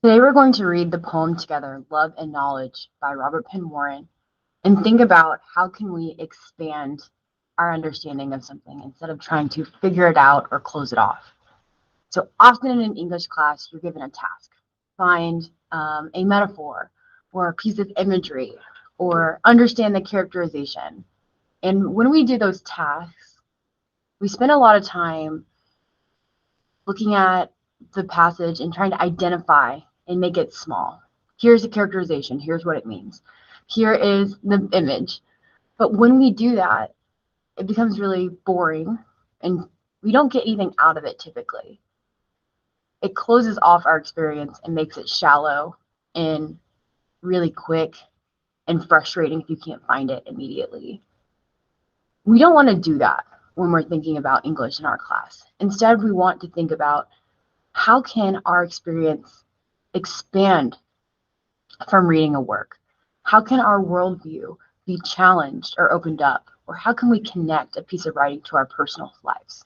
Today we're going to read the poem together, Love and Knowledge by Robert Penn Warren, and think about how can we expand our understanding of something instead of trying to figure it out or close it off. So often in an English class, you're given a task. Find a metaphor or a piece of imagery or understand the characterization. And when we do those tasks, we spend a lot of time looking at the passage and trying to identify and make it small. Here's the characterization. Here's what it means. Here is the image. But when we do that, it becomes really boring and we don't get anything out of it typically. It closes off our experience and makes it shallow and really quick and frustrating if you can't find it immediately. We don't want to do that when we're thinking about English in our class. Instead, we want to think about how can our experience expand from reading a work? How can our worldview be challenged or opened up? Or how can we connect a piece of writing to our personal lives?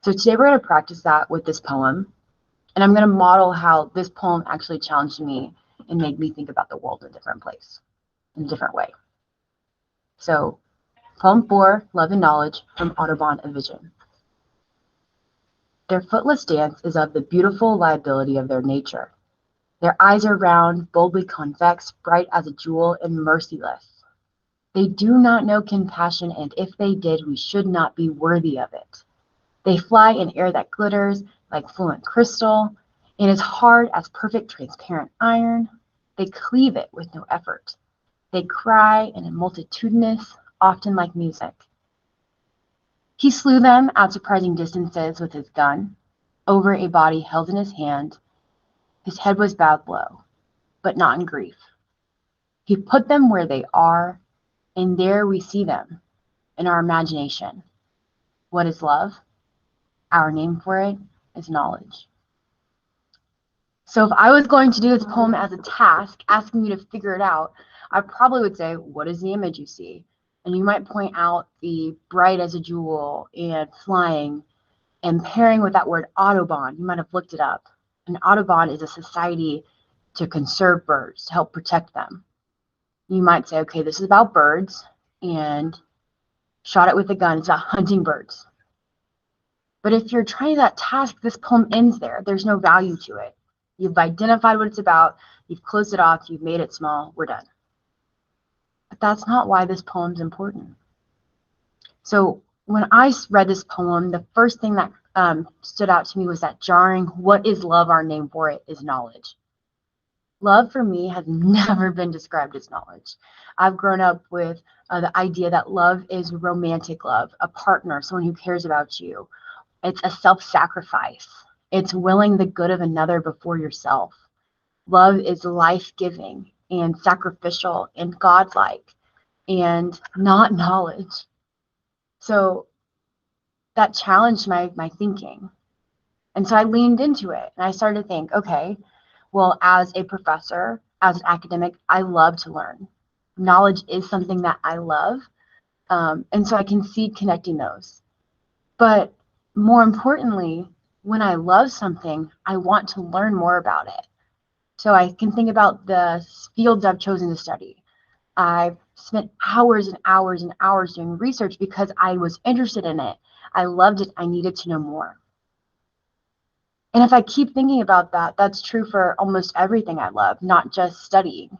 So today we're going to practice that with this poem. And I'm going to model how this poem actually challenged me and made me think about the world in a different place, in a different way. So Poem 4, Love and Knowledge from Audubon, A Vision. Their footless dance is of the beautiful liability of their nature. Their eyes are round, boldly convex, bright as a jewel, and merciless. They do not know compassion, and if they did, we should not be worthy of it. They fly in air that glitters like fluent crystal, and is hard as perfect transparent iron. They cleave it with no effort. They cry in a multitudinous, often like music. He slew them at surprising distances with his gun, over a body held in his hand. His head was bowed low, but not in grief. He put them where they are, and there we see them, in our imagination. What is love? Our name for it is knowledge. So if I was going to do this poem as a task, asking you to figure it out, I probably would say, what is the image you see? And you might point out the bright as a jewel and flying, and pairing with that word Audubon, you might have looked it up. An Audubon is a society to conserve birds, to help protect them. You might say, okay, this is about birds, and shot it with a gun, it's about hunting birds. But if you're trying that task, this poem ends there. There's no value to it. You've identified what it's about, you've closed it off, you've made it small, we're done. But that's not why this poem's important. So when I read this poem, the first thing that stood out to me was that jarring, what is love? Our name for it is knowledge. Love for me has never been described as knowledge. I've grown up with the idea that love is romantic love, a partner, someone who cares about you. It's a self-sacrifice. It's willing the good of another before yourself. Love is life-giving and sacrificial and godlike and not knowledge. So that challenged my thinking. And so I leaned into it and I started to think, okay, well, as a professor, as an academic, I love to learn. Knowledge is something that I love. And so I can see connecting those. But more importantly, when I love something, I want to learn more about it. So I can think about the fields I've chosen to study. I've spent hours and hours and hours doing research because I was interested in it. I loved it. I needed to know more. And if I keep thinking about that, that's true for almost everything I love, not just studying.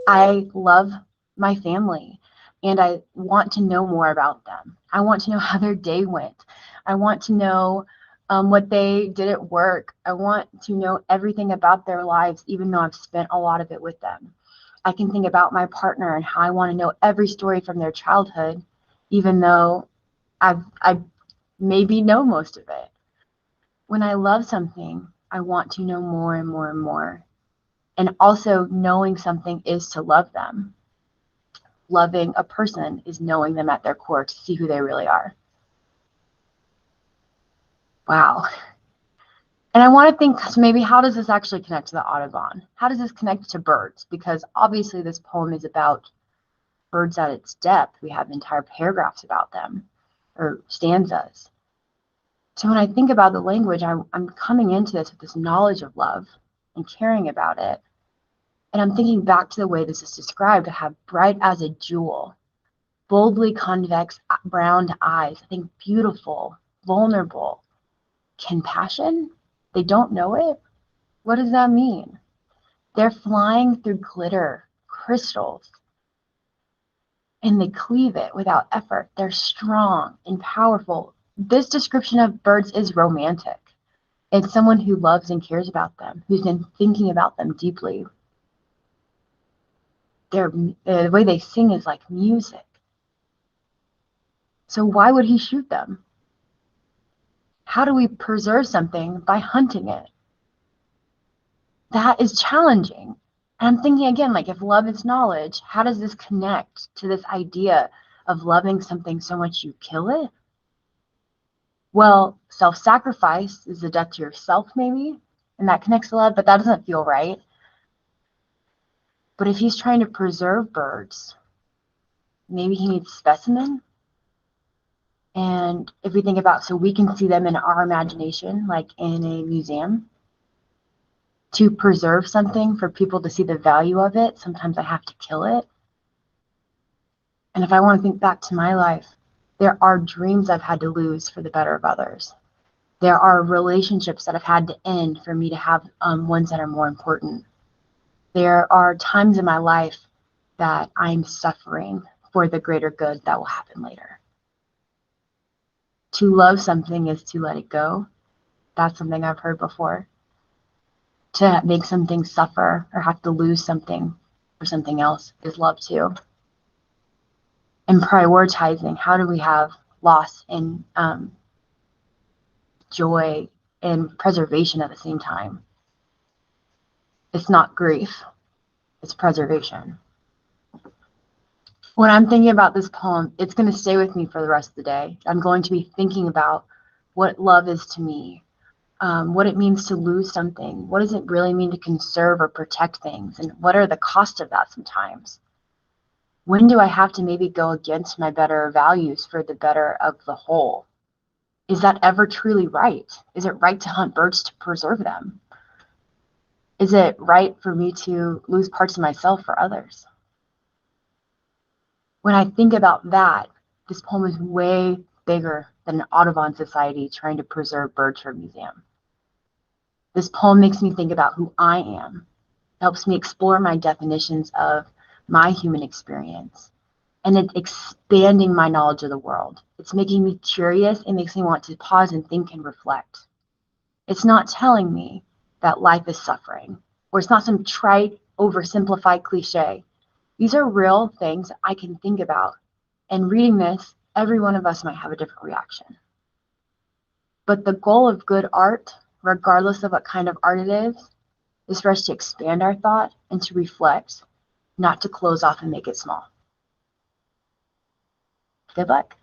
I love my family and I want to know more about them. I want to know how their day went. I want to know what they did at work. I want to know everything about their lives, even though I've spent a lot of it with them. I can think about my partner and how I want to know every story from their childhood, even though I maybe know most of it. When I love something, I want to know more and more and more. And also knowing something is to love them. Loving a person is knowing them at their core to see who they really are. Wow. And I want to think, so maybe how does this actually connect to the Audubon? How does this connect to birds? Because obviously this poem is about birds at its depth. We have entire paragraphs about them, or stanzas. So when I think about the language, I'm coming into this with this knowledge of love and caring about it. And I'm thinking back to the way this is described, to have bright as a jewel, boldly convex brown eyes. I think beautiful, vulnerable, compassion. They don't know it. What does that mean? They're flying through glitter, crystals, and they cleave it without effort. They're strong and powerful. This description of birds is romantic. It's someone who loves and cares about them, who's been thinking about them deeply. The way they sing is like music. So why would he shoot them? How do we preserve something? By hunting it. That is challenging. And I'm thinking again, like, if love is knowledge, how does this connect to this idea of loving something so much you kill it? Well, self-sacrifice is a death to yourself, maybe, and that connects to love, but that doesn't feel right. But if he's trying to preserve birds, maybe he needs specimen. And if we think about, so we can see them in our imagination, like in a museum. To preserve something, for people to see the value of it, sometimes I have to kill it. And if I want to think back to my life, there are dreams I've had to lose for the better of others. There are relationships that I've had to end for me to have ones that are more important. There are times in my life that I'm suffering for the greater good that will happen later. To love something is to let it go. That's something I've heard before. To make something suffer or have to lose something for something else is love too. And prioritizing, how do we have loss and joy and preservation at the same time? It's not grief, it's preservation. When I'm thinking about this poem, it's going to stay with me for the rest of the day. I'm going to be thinking about what love is to me, what it means to lose something. What does it really mean to conserve or protect things? And what are the costs of that sometimes? When do I have to maybe go against my better values for the better of the whole? Is that ever truly right? Is it right to hunt birds to preserve them? Is it right for me to lose parts of myself for others? When I think about that, this poem is way bigger than an Audubon Society trying to preserve birds for a museum. This poem makes me think about who I am. It helps me explore my definitions of my human experience. And it's expanding my knowledge of the world. It's making me curious. It makes me want to pause and think and reflect. It's not telling me that life is suffering, or it's not some trite, oversimplified cliche. These are real things I can think about. And reading this, every one of us might have a different reaction. But the goal of good art, regardless of what kind of art it is for us to expand our thought and to reflect, not to close off and make it small. Good luck.